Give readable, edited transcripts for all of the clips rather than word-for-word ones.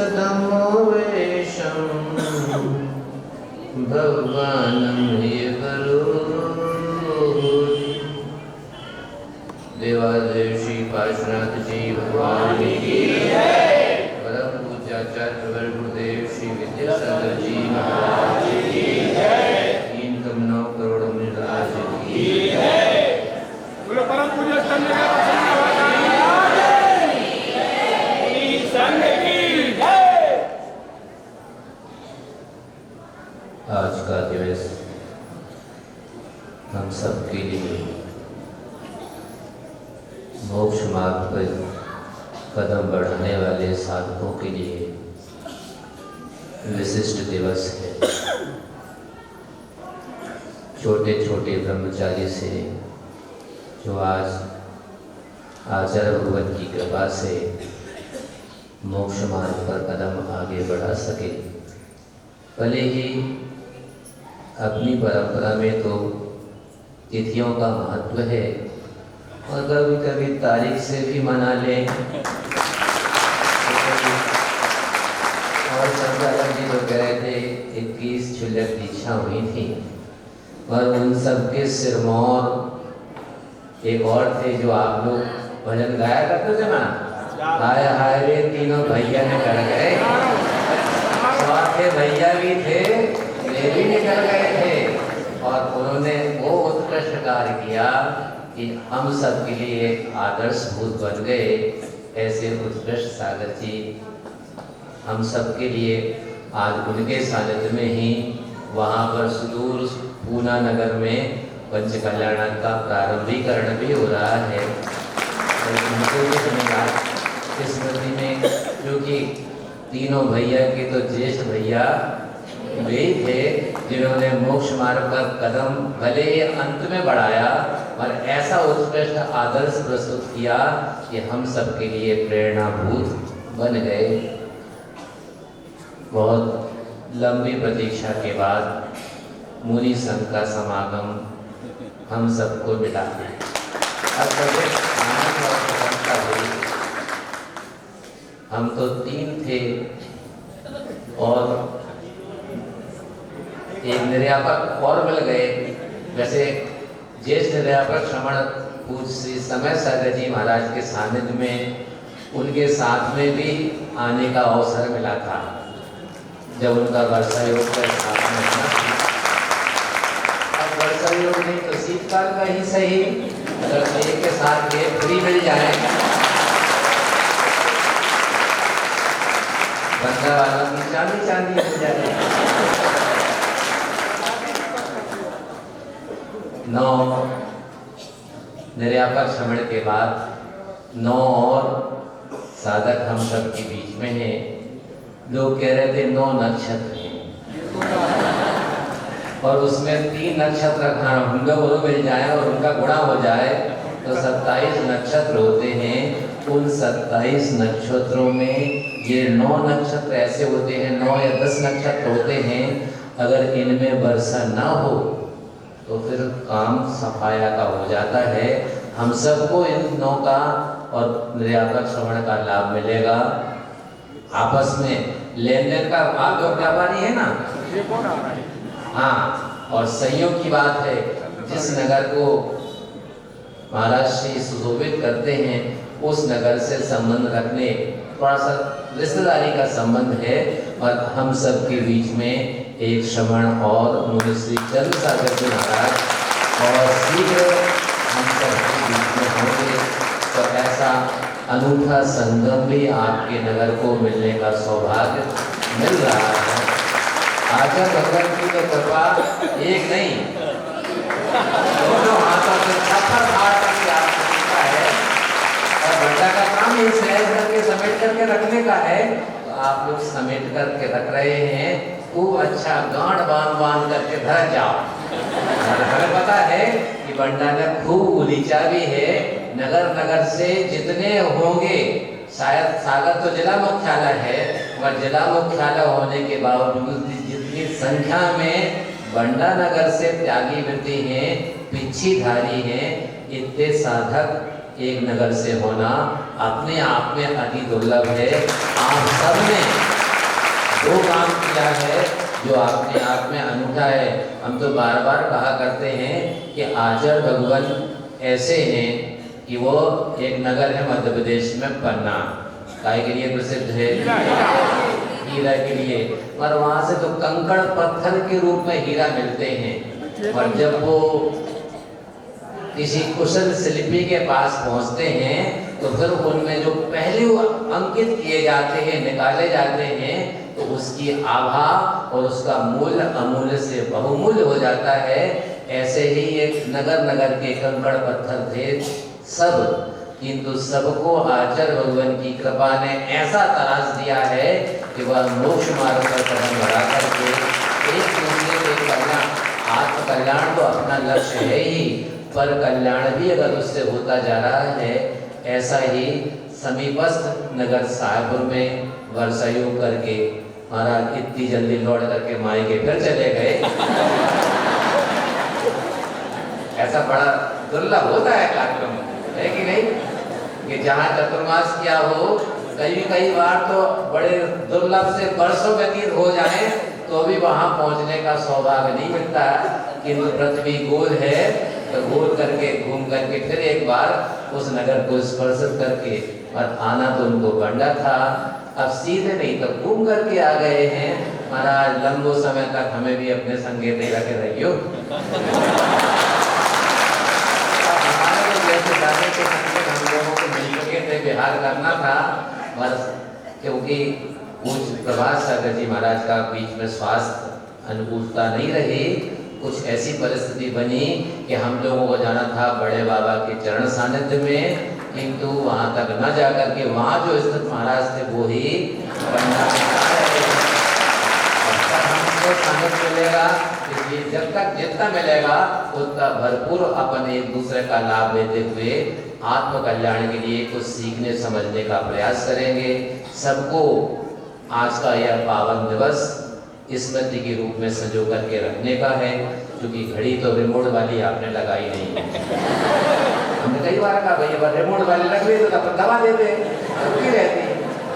जसदमोवेशं भगवानं ये करो। देवादेव श्री पार्श्वनाथ जी भगवान की परम पूज्याचार्य गुरुदेव श्री विद्यासागर जी महाराज की 3 करोड़ मृतराज की परम पूज्य आज का दिवस हम सब के लिए मोक्ष मार्ग पर कदम बढ़ाने वाले साधकों के लिए विशिष्ट दिवस है। छोटे छोटे ब्रह्मचारी से जो आज आचार्य भगवत की कृपा से मोक्ष मार्ग पर कदम आगे बढ़ा सके। भले ही अपनी परंपरा में तो तिथियों का महत्व है और कभी कभी तारीख से भी मना लें। और शंकराचार्य जी तो कह रहे थे 21 क्षुल्लक दीक्षा हुई थी और उन सब के सिरमौर एक और थे जो आप लोग भजन गाया करते थे ना, हाय हाय रे तीनों भैया निकल गए। भैया भी थे, वे भी निकल गए थे और उन्होंने वो उत्कृष्ट कार्य किया कि हम सब के लिए एक आदर्श भूत बन गए। ऐसे उत्कृष्ट सागर जी हम सब के लिए आज उनके सानिध्य में ही वहाँ पर सुदूर पूना नगर में पंच कल्याण का प्रारंभीकरण भी हो रहा है। तो उनको भी धन्यवाद इस स्मृति में, क्योंकि तीनों भैया के तो ज्येष्ठ भैया वे थे जिन्होंने मोक्ष मार्ग पर कदम भले ही अंत में बढ़ाया और ऐसा उत्कृष्ट आदर्श प्रस्तुत किया कि हम सबके लिए प्रेरणाभूत बन गए। बहुत लंबी प्रतीक्षा के बाद मुनि संघ का समागम हम सबको मिला। अब आनंद और प्रसन्नता हुई। हम तो 3 थे और एक निर्यापक और मिल गए। वैसे ज्येष्ठ निर्यापक श्रमण पूज्य श्री समय सागर जी महाराज के सानिध्य में उनके साथ में भी आने का अवसर मिला था जब उनका वर्षा योग का स्थापना हुआ। अब वर्षा योग नहीं तो शीतकाल का ही सही, अगर एक के साथ ये फ्री मिल जाए बंदा वालों की चांदी चांदी मिल जाए। 9 निर्यापक श्रवण के बाद 9 और साधक हम सब के बीच में है। लोग कह रहे थे 9 नक्षत्र हैं और उसमें 3 नक्षत्र हम लोग मिल जाए और उनका गुणा हो जाए तो 27 नक्षत्र होते हैं। उन 27 नक्षत्रों में ये 9 नक्षत्र ऐसे होते हैं, 9 या 10 नक्षत्र होते हैं। अगर इनमें वर्षा ना हो तो फिर काम सफाया का हो जाता है। हम सबको इन 9 का और निर्यापक श्रवण का लाभ मिलेगा। आपस में लेन देन का आप लोग व्यापारी है ना, हाँ, और संयोग की बात है। जिस नगर को महाराज श्री सुशोभित करते हैं उस नगर से संबंध रखने थोड़ा सा रिश्तेदारी का संबंध है और हम सब के बीच में एक श्रवण और मुनि श्री चंद्र सागर जी महाराज और शीघ्र हम सब के बीच में होंगे। तो ऐसा अनूठा संगम भी आपके नगर को मिलने का सौभाग्य मिल रहा है। आचार्य भगवान की तो कृपा एक नहीं, दोनों हाथों से पत्थर फाड़ करके आपको मिलता है और भंडा का काम ही सहज करके समेट करके रखने का है। तो आप लोग समेट करके रख रहे हैं, खूब अच्छा गांठ बांध करके धर जाओ। हमें पता है कि भंडा ने खूब उलीचा भी है। नगर नगर से जितने होंगे, शायद सागर तो जिला मुख्यालय है, मगर जिला मुख्यालय होने के बावजूद जितनी संख्या में बंडा नगर से त्यागी वृत्ति हैं, पिछीधारी हैं, इतने साधक एक नगर से होना अपने आप में अति दुर्लभ है। आप सबने दो काम किया है जो अपने आप में अनूठा है। हम तो बार बार कहा करते हैं कि आचार्य भगवान ऐसे हैं कि वो एक नगर है मध्य प्रदेश में पन्ना, काय के लिए प्रसिद्ध है, हीरा के लिए, और वहां से तो कंकड़ पत्थर के रूप में हीरा मिलते हैं। और जब वो किसी कुशल शिल्पी के पास पहुंचते हैं तो फिर उनमें जो पहलू अंकित किए जाते हैं, निकाले जाते हैं, तो उसकी आभा और उसका मूल्य अमूल्य से बहुमूल्य हो जाता है। ऐसे ही एक नगर नगर के कंकड़ पत्थर थे सब, किंतु सबको आचार्य भगवान की कृपा ने ऐसा तराश दिया है कि वह मोक्ष मार्ग पर कदम बढ़ा करके एक दूसरे के कल्याण, आत्म कल्याण तो अपना लक्ष्य है ही, पर कल्याण भी अगर उससे होता जा रहा है। ऐसा ही समीपस्थ नगर साहेबपुर में वर्षायोग करके महाराज इतनी जल्दी लौट करके मायके फिर चले गए। ऐसा बड़ा दुर्लभ होता है कार्यक्रम, है कि नहीं, कि जहाँ चतुर्मास किया हो, कई बार तो बड़े दुर्लभ से वर्षों व्यतीत हो जाए तो भी वहां पहुंचने का सौभाग्य नहीं मिलता है। किंतु पृथ्वी गोल है तो गोल करके घूम करके फिर एक बार उस नगर को स्पर्शित करके, और आना तो उनको बंदा था, अब सीधे नहीं तो घूम करके आ गए हैं। महाराज लंबो समय तक हमें भी अपने संगे नहीं रखे रहियो। हम लोगों को मिलकर के विहार करना था, बस क्योंकि पूज्य प्रभात सागर जी महाराज का बीच में स्वास्थ्य अनुकूलता नहीं रही, कुछ ऐसी परिस्थिति बनी कि हम लोगों को जाना था बड़े बाबा के चरण सानिध्य में, किंतु वहां तक न जाकर के वहां जो स्थित महाराज थे वो ही हमको सानिध्य मिलेगा। इसलिए जब तक जितना मिलेगा उतना भरपूर अपन एक दूसरे का लाभ लेते हुए आत्म कल्याण के लिए कुछ सीखने समझने का प्रयास करेंगे। सबको आज का यह पावन दिवस स्मृति के रूप में संजो करके रखने का है, क्योंकि घड़ी तो रिमोट वाली आपने लगाई नहीं। हमने कई बार कहा भाई अगर रिमोट वाली लग गई तो अपन दबा देते रुकी रहती,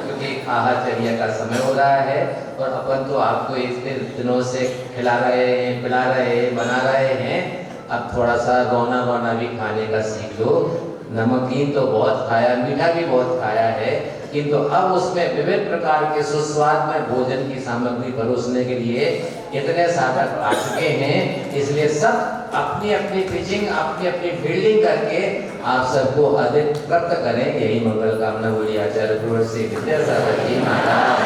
क्योंकि आहारचर्या का समय हो रहा है और अपन तो आपको इतने दिनों से खिला रहे हैं, पिला रहे हैं, बना रहे हैं। अब थोड़ा सा रोना वोना भी खाने का सीख लो। नमकीन तो बहुत खाया, मीठा भी बहुत खाया है, किंतु अब उसमें विभिन्न प्रकार के सुस्वाद में भोजन की सामग्री परोसने के लिए इतने साधक आ चुके हैं। इसलिए सब अपनी अपनी पिचिंग, अपनी अपनी फील्डिंग करके आप सबको अधिक प्राप्त करें, यही मंगल कामना बोली आचार्य गुरु श्री विद्यासागर जी महाराज।